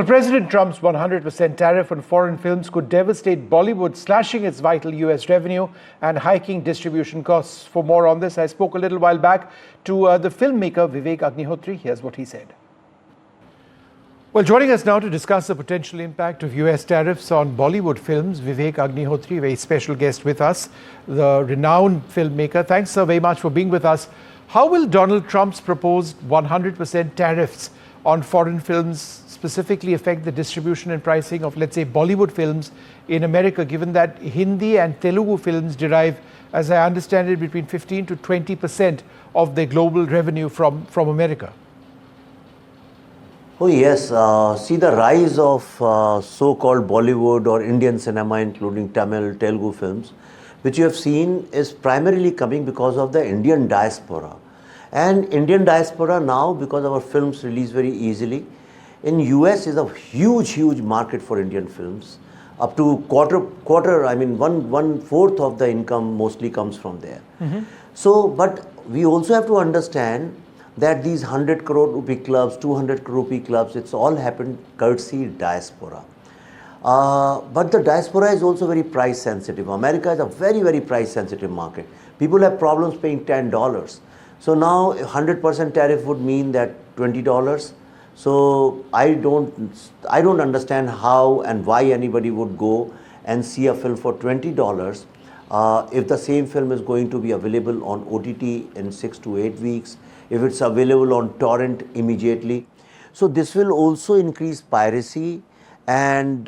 President Trump's 100% tariff on foreign films could devastate Bollywood, slashing its vital US revenue and hiking distribution costs. For more on this, I spoke a little while back to the filmmaker Vivek Agnihotri. Here's what he said. Well, joining us now to discuss the potential impact of US tariffs on Bollywood films, Vivek Agnihotri, a very special guest with us, the renowned filmmaker. Thanks so very much for being with us. How will Donald Trump's proposed 100% tariffs on foreign films specifically affect the distribution and pricing of, let's say, Bollywood films in America, given that Hindi and Telugu films derive, as I understand it, between 15 to 20% of their global revenue from America? Oh yes, see the rise of so-called Bollywood or Indian cinema, including Tamil, Telugu films, which you have seen is primarily coming because of the Indian diaspora. And Indian diaspora now, because our films release very easily, in US is a huge market for Indian films. Up to one fourth of the income mostly comes from there. So, but we also have to understand that these 100 crore rupee clubs, 200 crore rupee clubs, it's all happened courtesy diaspora. But the diaspora is also very price sensitive. America is a very price sensitive market. People have problems paying $10. So now 100% tariff would mean that $20. So I don't understand how and why anybody would go and see a film for $20 if the same film is going to be available on OTT in 6 to 8 weeks, if it's available on torrent immediately. So this will also increase piracy, and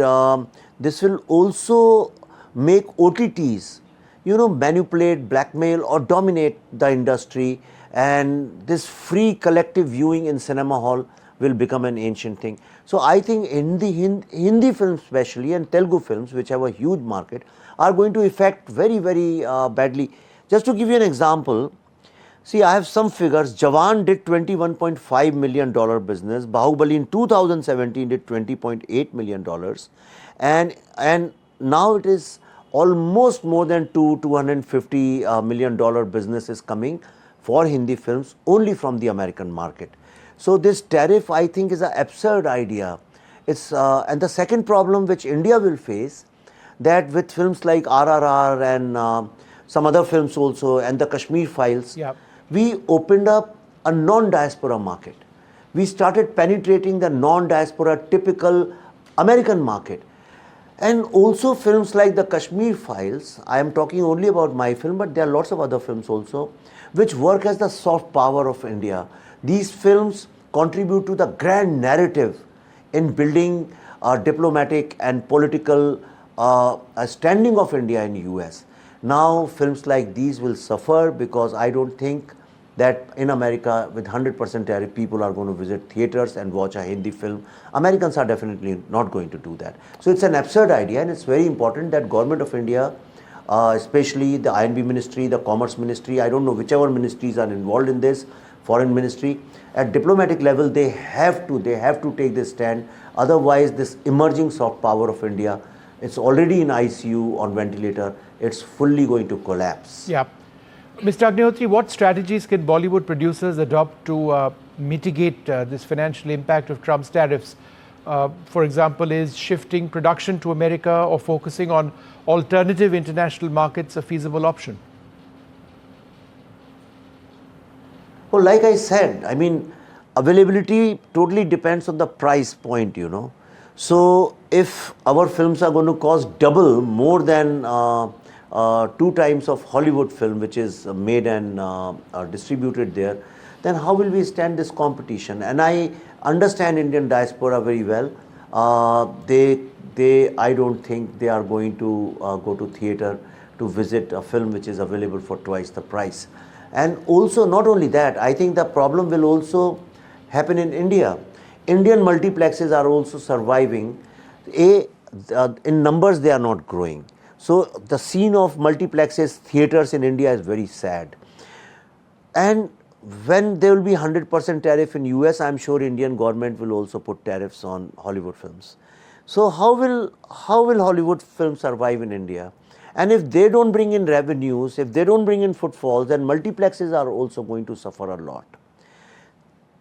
this will also make OTTs, manipulate, blackmail or dominate the industry, and this free collective viewing in cinema hall will become an ancient thing. So I think Hindi films especially and Telugu films, which have a huge market, are going to affect very badly. Just to give you an example, see, I have some figures. Jawan did $21.5 million business. Bahubali in 2017 did $20.8 million. And now it is almost more than $250 million business is coming for Hindi films only from the American market. So this tariff, I think, is an absurd idea. It's and the second problem which India will face, that with films like RRR and some other films also, and the Kashmir Files, we opened up a non-diaspora market. We started penetrating the non-diaspora typical American market. And also films like the Kashmir Files, I am talking only about my film, but there are lots of other films also, which work as the soft power of India. These films contribute to the grand narrative in building diplomatic and political standing of India in US. Now films like these will suffer because I don't think that in America with 100% tariff people are going to visit theaters and watch a Hindi film. Americans are definitely not going to do that. So it's an absurd idea, and it's very important that Government of India, especially the INB Ministry, the Commerce Ministry, I don't know whichever ministries are involved in this, Foreign Ministry, at diplomatic level they have to take this stand. Otherwise this emerging soft power of India, it's already in ICU on ventilator, it's fully going to collapse. Yeah. Mr. Agnihotri, what strategies can Bollywood producers adopt to mitigate this financial impact of Trump's tariffs? For example, is shifting production to America or focusing on alternative international markets a feasible option? Well, like I said, I mean, availability totally depends on the price point, So if our films are going to cost double, more than 2 times of Hollywood film, which is made and distributed there, then how will we stand this competition? And I understand Indian diaspora very well. I don't think they are going to go to theater to visit a film which is available for twice the price. And also, not only that, I think the problem will also happen in India. Indian multiplexes are also surviving. In numbers, they are not growing. So the scene of multiplexes, theaters in India is very sad. And when there will be 100% tariff in US, I'm sure Indian government will also put tariffs on Hollywood films. So how will Hollywood films survive in India? And if they don't bring in revenues, if they don't bring in footfalls, then multiplexes are also going to suffer a lot.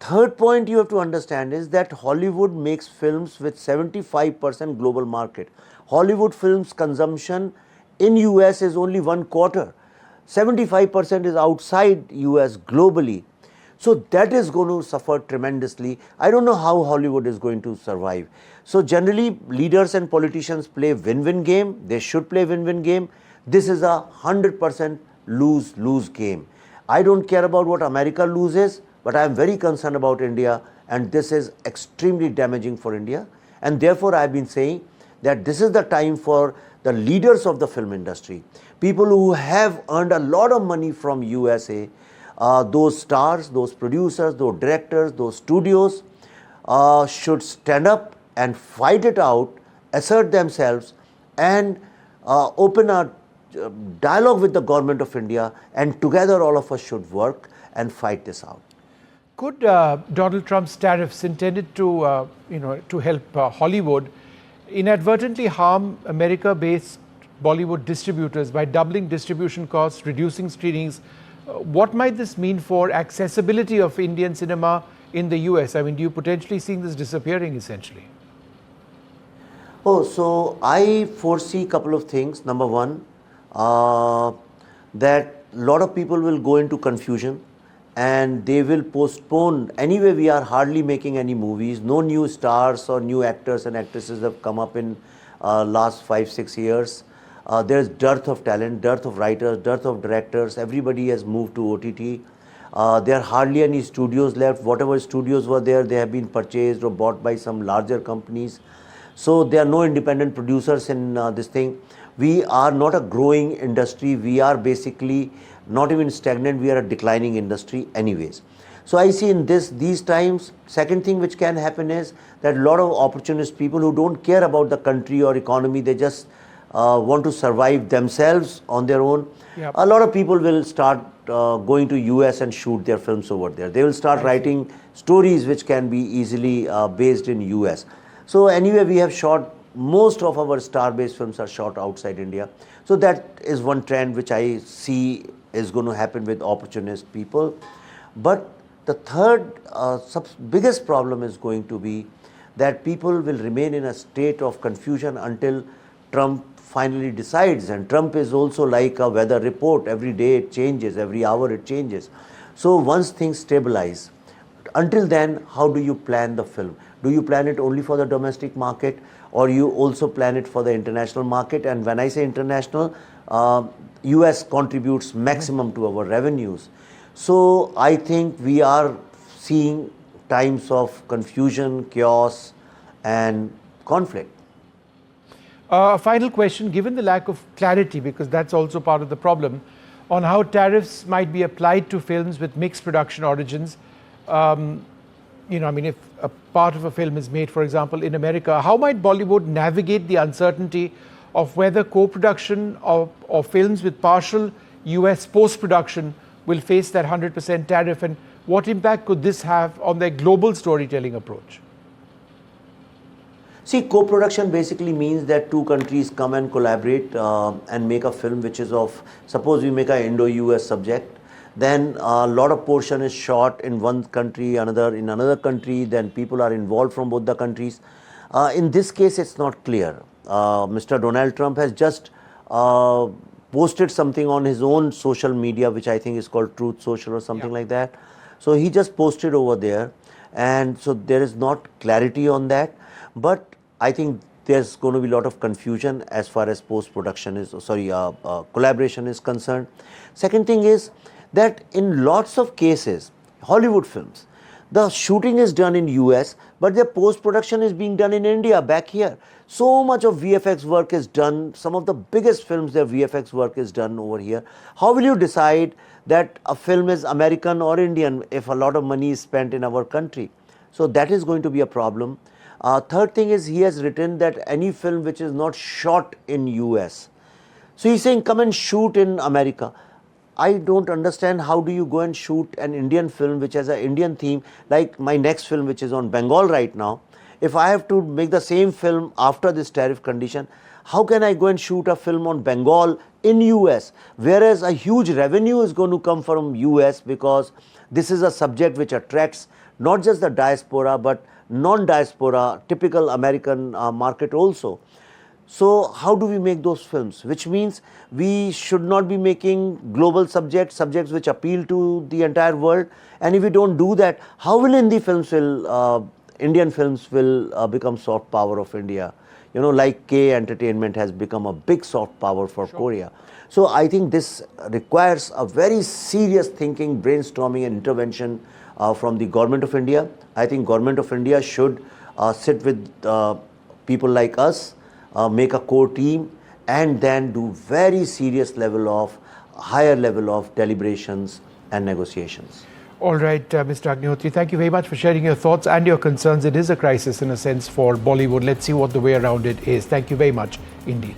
Third point you have to understand is that Hollywood makes films with 75% global market. Hollywood films consumption in US is only 1/4. 75% is outside US globally. So that is going to suffer tremendously. I don't know how Hollywood is going to survive. So generally leaders and politicians play win-win game. They should play win-win game. This is a 100% lose-lose game. I don't care about what America loses, but I am very concerned about India, and this is extremely damaging for India. And therefore I have been saying that this is the time for the leaders of the film industry, people who have earned a lot of money from USA, those stars, those producers, those directors, those studios should stand up and fight it out, assert themselves, and open a dialogue with the government of India, and together all of us should work and fight this out. Could Donald Trump's tariffs intended to, to help Hollywood inadvertently harm America-based Bollywood distributors by doubling distribution costs, reducing screenings? What might this mean for accessibility of Indian cinema in the US? I mean, do you potentially see this disappearing essentially? Oh, so I foresee a couple of things. Number one, that a lot of people will go into confusion and they will postpone. Anyway, we are hardly making any movies. No new stars or new actors and actresses have come up in last 5-6 years. There is dearth of talent, dearth of writers, dearth of directors. Everybody has moved to OTT. There are hardly any studios left. Whatever studios were there, they have been purchased or bought by some larger companies. So there are no independent producers in this thing. We are not a growing industry. We are basically not even stagnant. We are a declining industry anyways. So I see in these times, second thing which can happen is that a lot of opportunist people who don't care about the country or economy, they just want to survive themselves on their own. Yep. A lot of people will start going to US and shoot their films over there. They will start writing stories which can be easily based in US. So anyway, we have shot, most of our star-based films are shot outside India. So that is one trend which I see is going to happen with opportunist people. But the third biggest problem is going to be that people will remain in a state of confusion until Trump finally decides. And Trump is also like a weather report. Every day it changes, every hour it changes. So once things stabilize, until then, how do you plan the film? Do you plan it only for the domestic market, or you also plan it for the international market? And when I say international, US contributes maximum to our revenues. So I think we are seeing times of confusion, chaos, and conflict. Final question, given the lack of clarity, because that's also part of the problem, on how tariffs might be applied to films with mixed production origins. If a part of a film is made, for example, in America, how might Bollywood navigate the uncertainty of whether co-production of films with partial US post-production will face that 100% tariff, and what impact could this have on their global storytelling approach? See, co-production basically means that two countries come and collaborate and make a film which is of, suppose we make an Indo-US subject, then a lot of portion is shot in one country, another in another country, then people are involved from both the countries. In this case, it's not clear. Mr. Donald Trump has just posted something on his own social media, which I think is called Truth Social or something like that. So he just posted over there, and so there is not clarity on that. But I think there's going to be a lot of confusion as far as post-production is, collaboration is concerned. Second thing is that in lots of cases, Hollywood films, the shooting is done in US, but their post-production is being done in India, back here. So much of VFX work is done. Some of the biggest films, their VFX work is done over here. How will you decide that a film is American or Indian if a lot of money is spent in our country? So that is going to be a problem. Third thing is he has written that any film which is not shot in US. So he's saying come and shoot in America. I don't understand how do you go and shoot an Indian film which has an Indian theme, like my next film which is on Bengal right now. If I have to make the same film after this tariff condition, how can I go and shoot a film on Bengal in US, whereas a huge revenue is going to come from US because this is a subject which attracts not just the diaspora, but non-diaspora, typical American market also. So how do we make those films? Which means we should not be making global subjects which appeal to the entire world. And if we don't do that, how will Indian films will become soft power of India? You know, like K Entertainment has become a big soft power for Korea. So I think this requires a very serious thinking, brainstorming and intervention from the Government of India. I think Government of India should sit with people like us, make a core team, and then do very serious higher level of deliberations and negotiations. All right, Mr. Agnihotri, thank you very much for sharing your thoughts and your concerns. It is a crisis in a sense for Bollywood. Let's see what the way around it is. Thank you very much indeed.